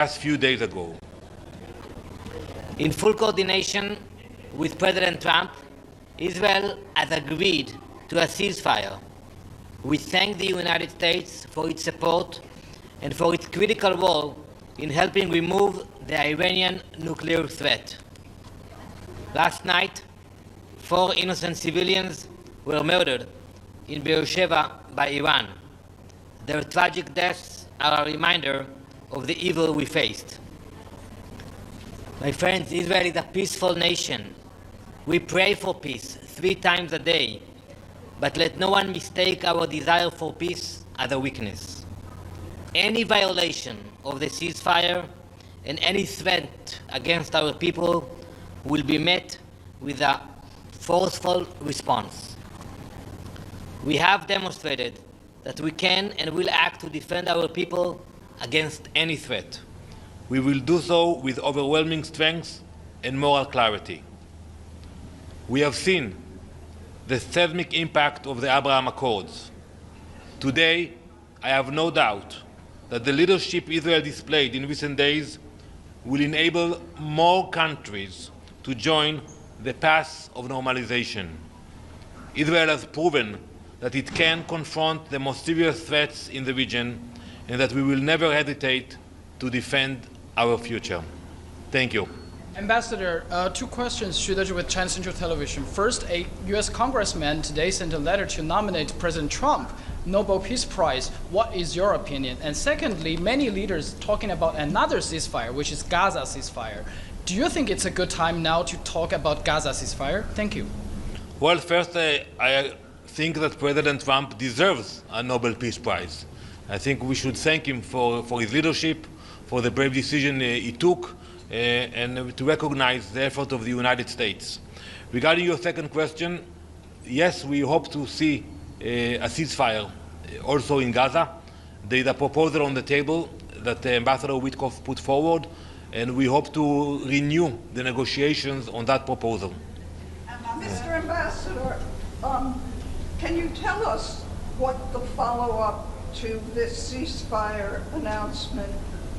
just a few days ago. In full coordination with President Trump, Israel has agreed to a ceasefire. We thank the United States for its support and for its critical role in helping remove the Iranian nuclear threat. Last night, 4 innocent civilians were murdered in Beersheba by Iran. Their tragic deaths are a reminder of the evil we faced. My friends, Israel is a peaceful nation. We pray for peace 3 times a day, but let no one mistake our desire for peace as a weakness. Any violation of the ceasefire and any threat against our people will be met with a forceful response. We have demonstrated that we can and will act to defend our people against any threat. We will do so with overwhelming strength and moral clarity. We have seen the seismic impact of the Abraham Accords. Today, I have no doubt that the leadership Israel displayed in recent days will enable more countries to join the path of normalization. Israel has proven that it can confront the most serious threats in the region and that we will never hesitate to defend our future. Thank you. Ambassador, 2 questions to do with China Central Television. First, a U.S. congressman today sent a letter to nominate President Trump Nobel Peace Prize. What is your opinion? And secondly, many leaders talking about another ceasefire, which is Gaza ceasefire. Do you think it's a good time now to talk about Gaza ceasefire? Thank you. Well, first, I think that President Trump deserves a Nobel Peace Prize. I think we should thank him for his leadership, for the brave decision he took, and to recognize the effort of the United States. Regarding your second question, yes, we hope to see a ceasefire also in Gaza. There is a proposal on the table that Ambassador Witkoff put forward, and we hope to renew the negotiations on that proposal. Mr. Ambassador, can you tell us what the follow-up to this ceasefire announcement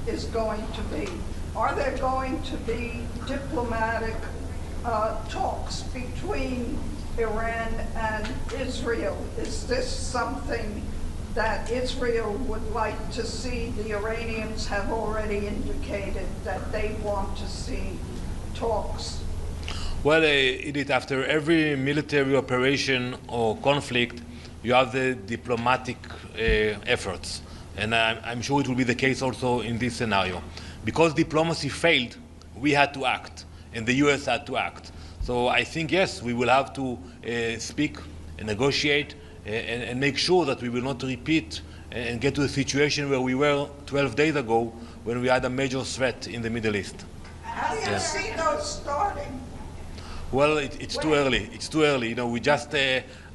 is going to be? Are there going to be diplomatic talks between Iran and Israel? Is this something that Israel would like to see? The Iranians have already indicated that they want to see talks. Well, Edith, after every military operation or conflict, you have the diplomatic efforts. And I'm sure it will be the case also in this scenario. Because diplomacy failed, we had to act, and the US had to act. So I think, yes, we will have to speak and negotiate and make sure that we will not repeat and get to a situation where we were 12 days ago when we had a major threat in the Middle East. How do you see those starting? Well, it's too early. It's too early. You know, we just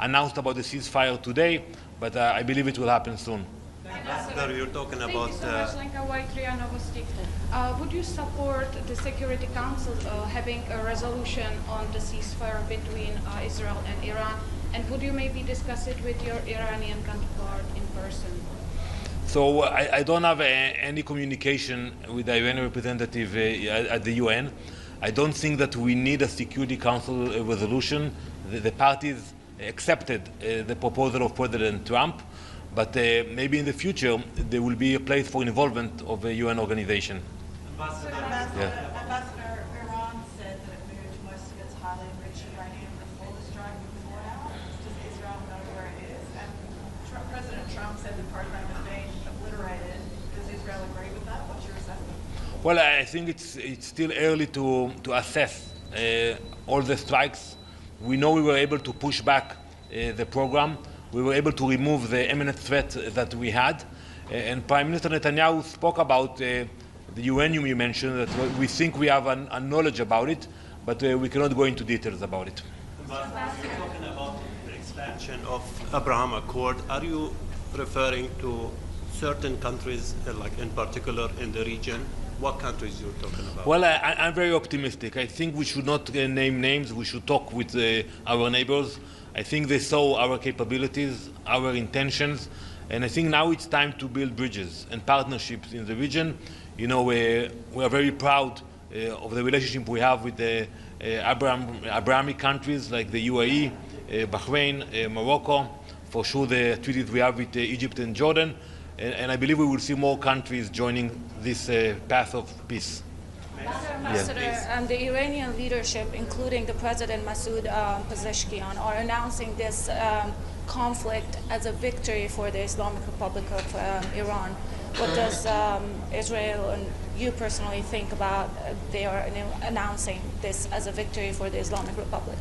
announced about the ceasefire today, but I believe it will happen soon. Ambassador, you're talking about... Thank you so much, would you support the Security Council having a resolution on the ceasefire between Israel and Iran? And would you maybe discuss it with your Iranian counterpart in person? So I don't have any communication with the Iranian representative at the UN. I don't think that we need a Security Council resolution. The parties accepted the proposal of President Trump. But maybe in the future, there will be a place for involvement of a UN organization. Ambassador, Iran said that it moved most of its highly enriched uranium before the strike before now. Does Israel know where it is? And President Trump said the program has been obliterated. Does Israel agree with that? What's your assessment? Well, I think it's still early to assess all the strikes. We know we were able to push back the program. We were able to remove the imminent threat that we had. And Prime Minister Netanyahu spoke about the uranium you mentioned, that we think we have a knowledge about it, but we cannot go into details about it. Ambassador, you're talking about the expansion of Abraham Accord. Are you referring to certain countries, like in particular in the region? What countries you're talking about? Well, I'm very optimistic. I think we should not name names. We should talk with our neighbors. I think they saw our capabilities, our intentions, and I think now it's time to build bridges and partnerships in the region. You know, we are very proud of the relationship we have with the Abrahamic countries like the UAE, Bahrain, Morocco, for sure the treaties we have with Egypt and Jordan, and I believe we will see more countries joining this path of peace. Mr. Ambassador, the Iranian leadership, including the President Masoud Pezeshkian, are announcing this conflict as a victory for the Islamic Republic of Iran. What does Israel and you personally think about they are announcing this as a victory for the Islamic Republic?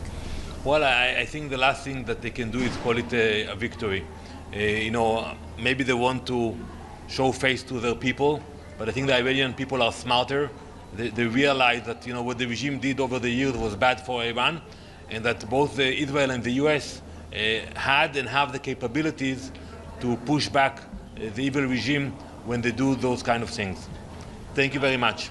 Well, I think the last thing that they can do is call it a victory. You know, maybe they want to show face to their people, but I think the Iranian people are smarter. They realize that, you know, what the regime did over the years was bad for Iran, and that both Israel and the US had and have the capabilities to push back the evil regime when they do those kind of things. Thank you very much.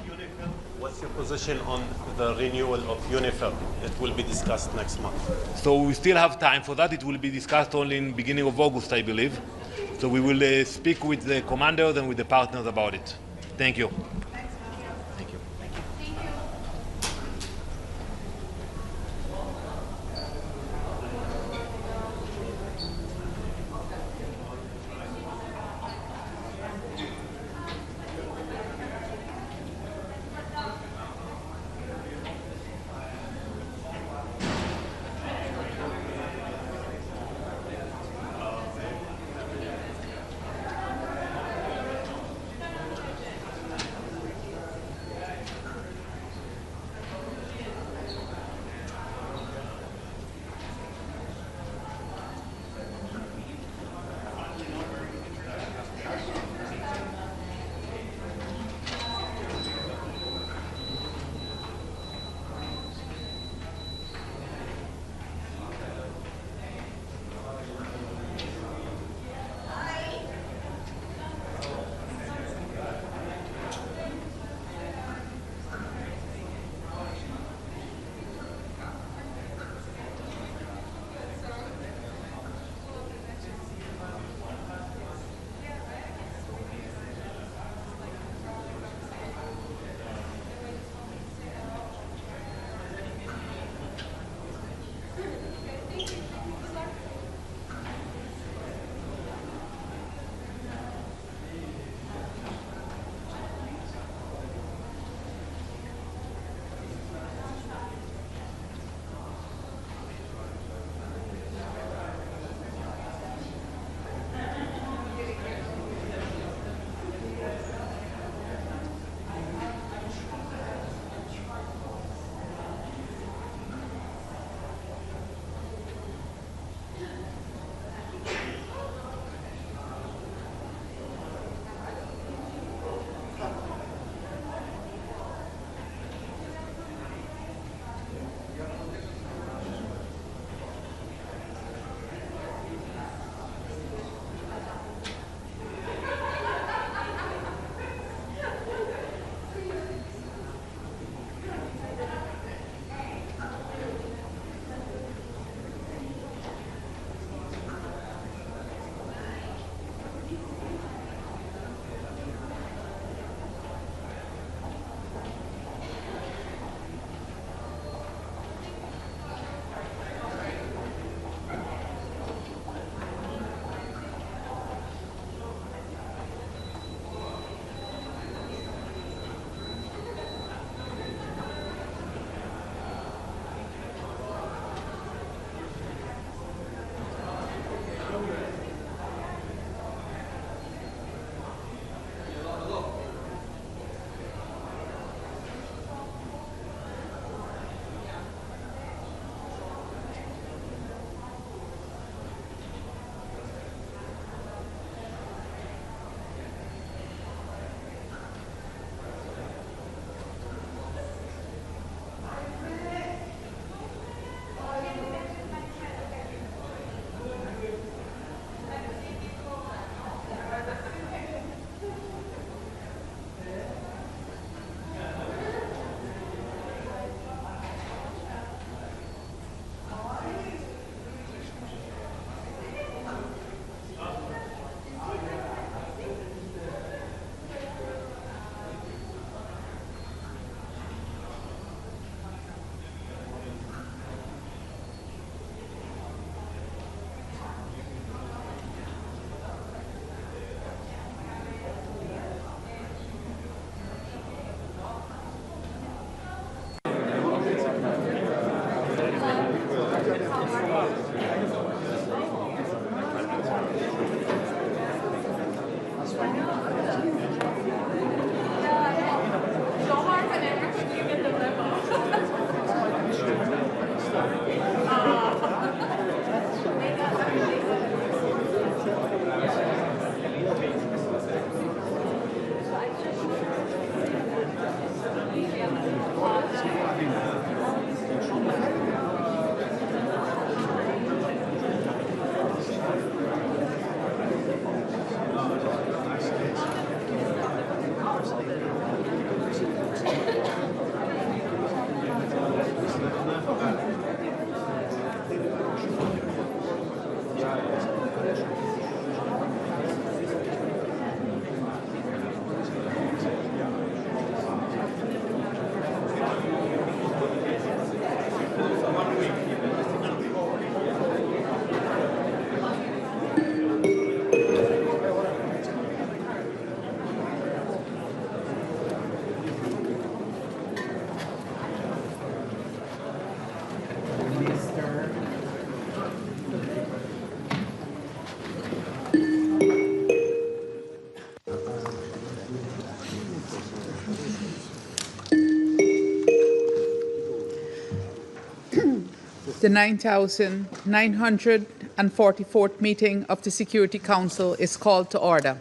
What's your position on the renewal of UNIFIL? It will be discussed next month. So we still have time for that. It will be discussed only in beginning of August, I believe. So we will speak with the commanders and with the partners about it. Thank you. Thank you. The 9,944th meeting of the Security Council is called to order.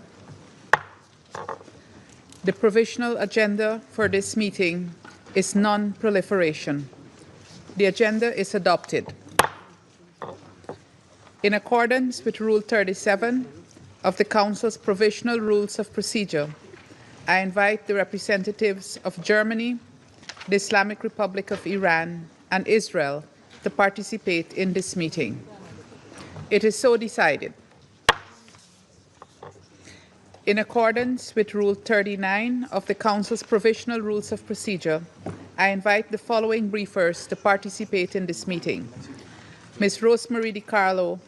The provisional agenda for this meeting is non-proliferation. The agenda is adopted. In accordance with Rule 37 of the Council's Provisional Rules of Procedure, I invite the representatives of Germany, the Islamic Republic of Iran, and Israel to participate in this meeting. It is so decided. In accordance with Rule 39 of the Council's Provisional Rules of Procedure, I invite the following briefers to participate in this meeting. Ms. Rosemary DiCarlo,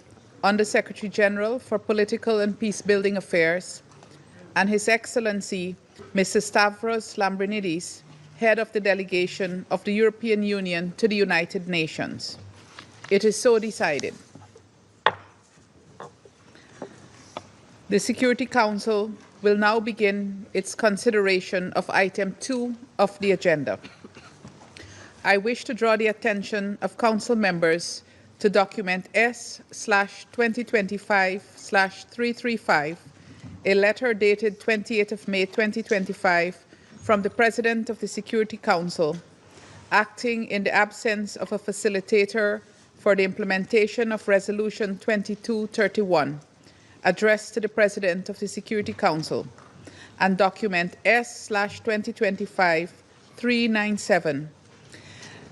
Under-Secretary General for Political and Peace-Building Affairs, and His Excellency Mr. Stavros Lambrinidis, Head of the Delegation of the European Union to the United Nations. It is so decided. The Security Council will now begin its consideration of item 2 of the agenda. I wish to draw the attention of Council members to document S/2025/335, a letter dated 28th of May 2025 from the President of the Security Council, acting in the absence of a facilitator for the implementation of Resolution 2231, addressed to the President of the Security Council, and document S/2025-397,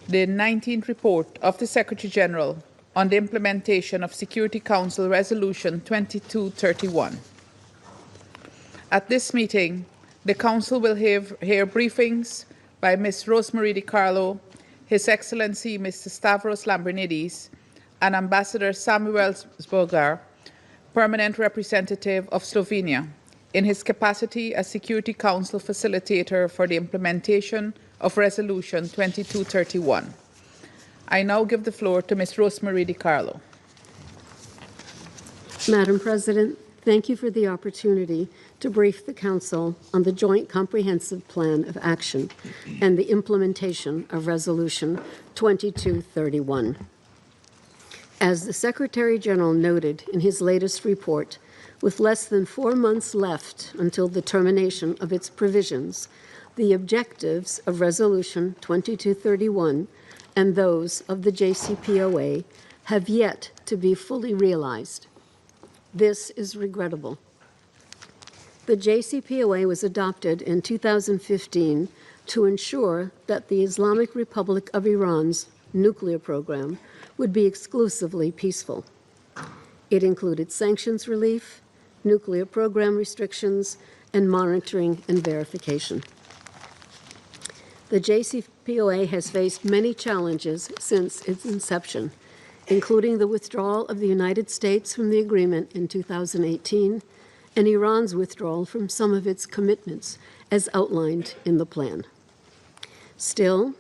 the 19th report of the Secretary General on the implementation of Security Council Resolution 2231. At this meeting, the Council will hear briefings by Ms. Rosemary DiCarlo, His Excellency Mr. Stavros Lambrinidis, and Ambassador Samuel Zbogar, Permanent Representative of Slovenia, in his capacity as Security Council Facilitator for the implementation of Resolution 2231. I now give the floor to Ms. Rosemary DiCarlo. Madam President, thank you for the opportunity to brief the Council on the Joint Comprehensive Plan of Action and the implementation of Resolution 2231. As the Secretary General noted in his latest report, with less than 4 months left until the termination of its provisions, the objectives of Resolution 2231 and those of the JCPOA have yet to be fully realized. This is regrettable. The JCPOA was adopted in 2015 to ensure that the Islamic Republic of Iran's nuclear program would be exclusively peaceful. It included sanctions relief, nuclear program restrictions, and monitoring and verification. The JCPOA has faced many challenges since its inception, including the withdrawal of the United States from the agreement in 2018 and Iran's withdrawal from some of its commitments as outlined in the plan. Still,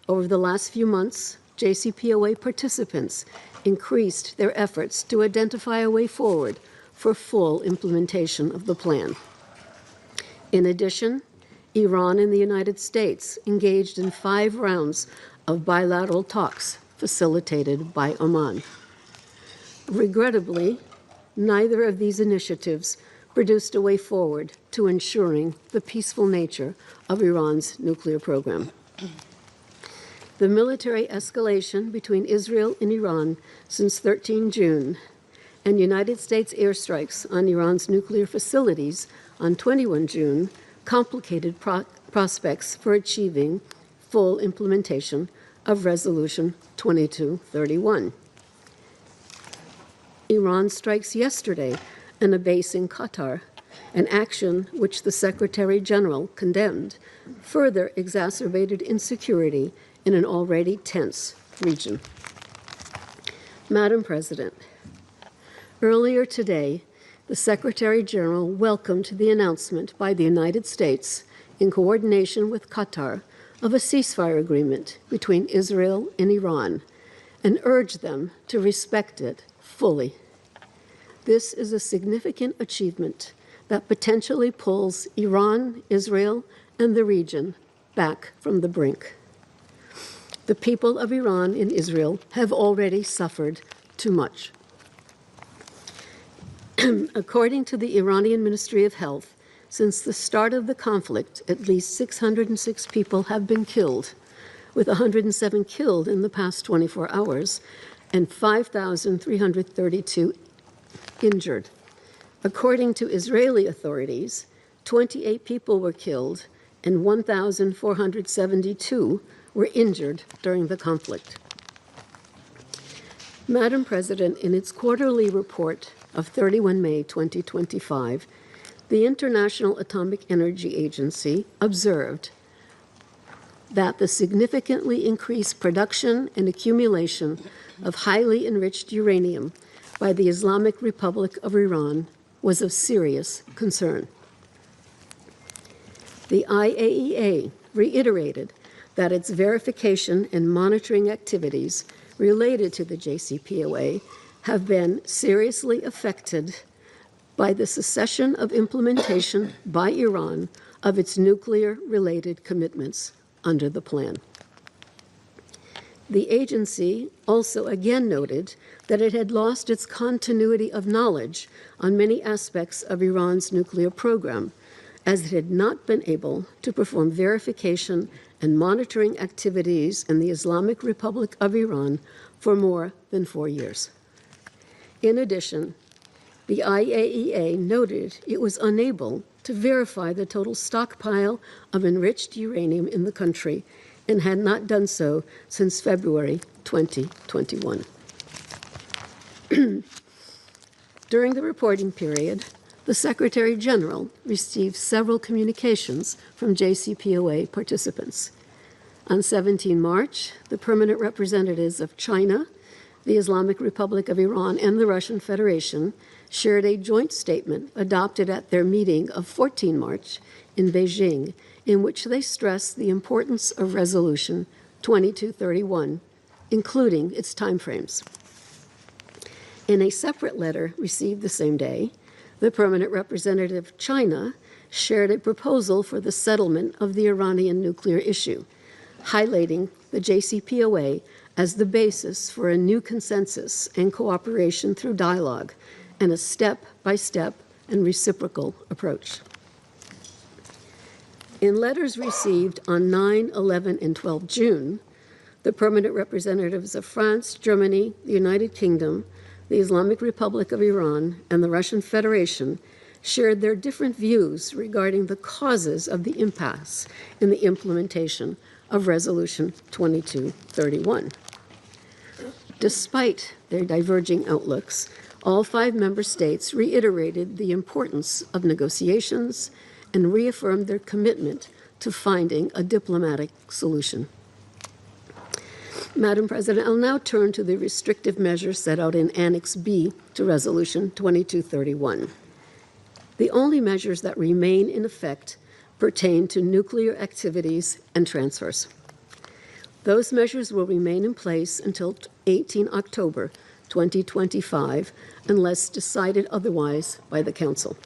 over the last few months, JCPOA participants increased their efforts to identify a way forward for full implementation of the plan. In addition, Iran and the United States engaged in 5 rounds of bilateral talks facilitated by Oman. Regrettably, neither of these initiatives produced a way forward to ensuring the peaceful nature of Iran's nuclear program. The military escalation between Israel and Iran since 13 June and United States airstrikes on Iran's nuclear facilities on 21 June complicated prospects for achieving full implementation of Resolution 2231. Iran strikes yesterday on a base in Qatar, an action which the Secretary General condemned, further exacerbated insecurity in an already tense region. Madam President, earlier today, the Secretary General welcomed the announcement by the United States, in coordination with Qatar, of a ceasefire agreement between Israel and Iran, and urged them to respect it fully. This is a significant achievement that potentially pulls Iran, Israel, and the region back from the brink. The people of Iran and Israel have already suffered too much. According to the Iranian Ministry of Health, since the start of the conflict, at least 606 people have been killed, with 107 killed in the past 24 hours and 5,332 injured. According to Israeli authorities, 28 people were killed and 1,472 were injured during the conflict. Madam President, in its quarterly report of 31 May 2025, the International Atomic Energy Agency observed that the significantly increased production and accumulation of highly enriched uranium by the Islamic Republic of Iran was of serious concern. The IAEA reiterated that its verification and monitoring activities related to the JCPOA have been seriously affected by the cessation of implementation by Iran of its nuclear-related commitments under the plan. The agency also again noted that it had lost its continuity of knowledge on many aspects of Iran's nuclear program, as it had not been able to perform verification and monitoring activities in the Islamic Republic of Iran for more than 4 years. In addition, the IAEA noted it was unable to verify the total stockpile of enriched uranium in the country and had not done so since February 2021. During the reporting period, the Secretary General received several communications from JCPOA participants. On 17 March, the permanent representatives of China, the Islamic Republic of Iran, and the Russian Federation shared a joint statement adopted at their meeting of 14 March in Beijing, in which they stressed the importance of Resolution 2231, including its timeframes. In a separate letter received the same day, the permanent representative of China shared a proposal for the settlement of the Iranian nuclear issue, highlighting the JCPOA as the basis for a new consensus and cooperation through dialogue and a step-by-step and reciprocal approach. In letters received on 9, 11, and 12 June, the permanent representatives of France, Germany, the United Kingdom, the Islamic Republic of Iran, and the Russian Federation shared their different views regarding the causes of the impasse in the implementation of Resolution 2231. Despite their diverging outlooks, all 5 member states reiterated the importance of negotiations and reaffirmed their commitment to finding a diplomatic solution. Madam President, I'll now turn to the restrictive measures set out in Annex B to Resolution 2231. The only measures that remain in effect pertain to nuclear activities and transfers. Those measures will remain in place until 18 October 2025, unless decided otherwise by the Council.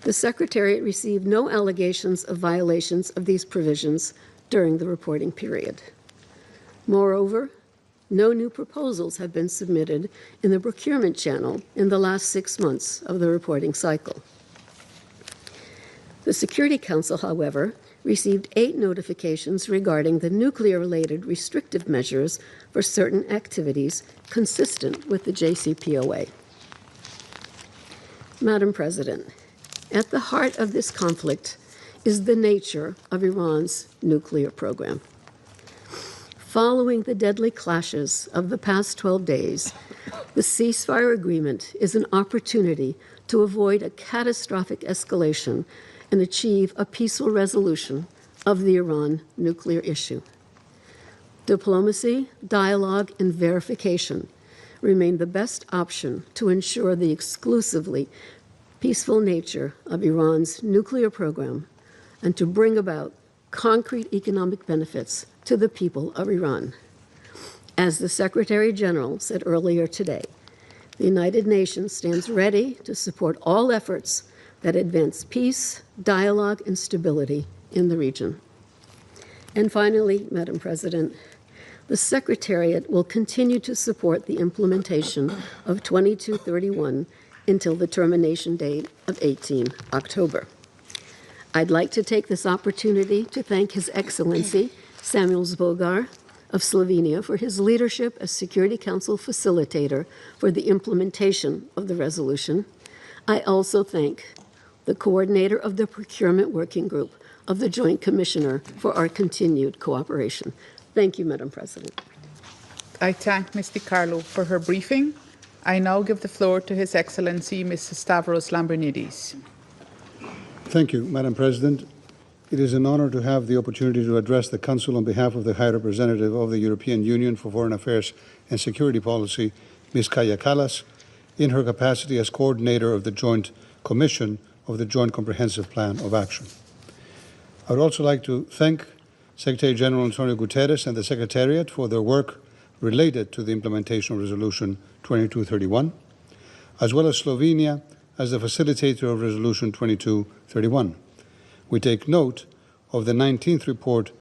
The Secretariat received no allegations of violations of these provisions during the reporting period. Moreover, no new proposals have been submitted in the procurement channel in the last 6 months of the reporting cycle. The Security Council, however, received 8 notifications regarding the nuclear-related restrictive measures for certain activities consistent with the JCPOA. Madam President, at the heart of this conflict is the nature of Iran's nuclear program. Following the deadly clashes of the past 12 days, the ceasefire agreement is an opportunity to avoid a catastrophic escalation and achieve a peaceful resolution of the Iran nuclear issue. Diplomacy, dialogue, and verification remain the best option to ensure the exclusively peaceful nature of Iran's nuclear program and to bring about concrete economic benefits to the people of Iran. As the Secretary General said earlier today, the United Nations stands ready to support all efforts that advance peace, dialogue, and stability in the region. And finally, Madam President, the Secretariat will continue to support the implementation of 2231 until the termination date of 18 October. I'd like to take this opportunity to thank His Excellency Samuel Zbogar of Slovenia for his leadership as Security Council facilitator for the implementation of the resolution. I also thank the coordinator of the Procurement Working Group of the Joint Commissioner for our continued cooperation. Thank you, Madam President. I thank Ms. DiCarlo for her briefing. I now give the floor to His Excellency Mr. Stavros Lambrinidis. Thank you, Madam President. It is an honor to have the opportunity to address the Council on behalf of the High Representative of the European Union for Foreign Affairs and Security Policy, Ms. Kaja Kallas, in her capacity as coordinator of the Joint Commission of the Joint Comprehensive Plan of Action. I would also like to thank Secretary General Antonio Guterres and the Secretariat for their work related to the implementation of Resolution 2231, as well as Slovenia as the facilitator of Resolution 2231. We take note of the 19th report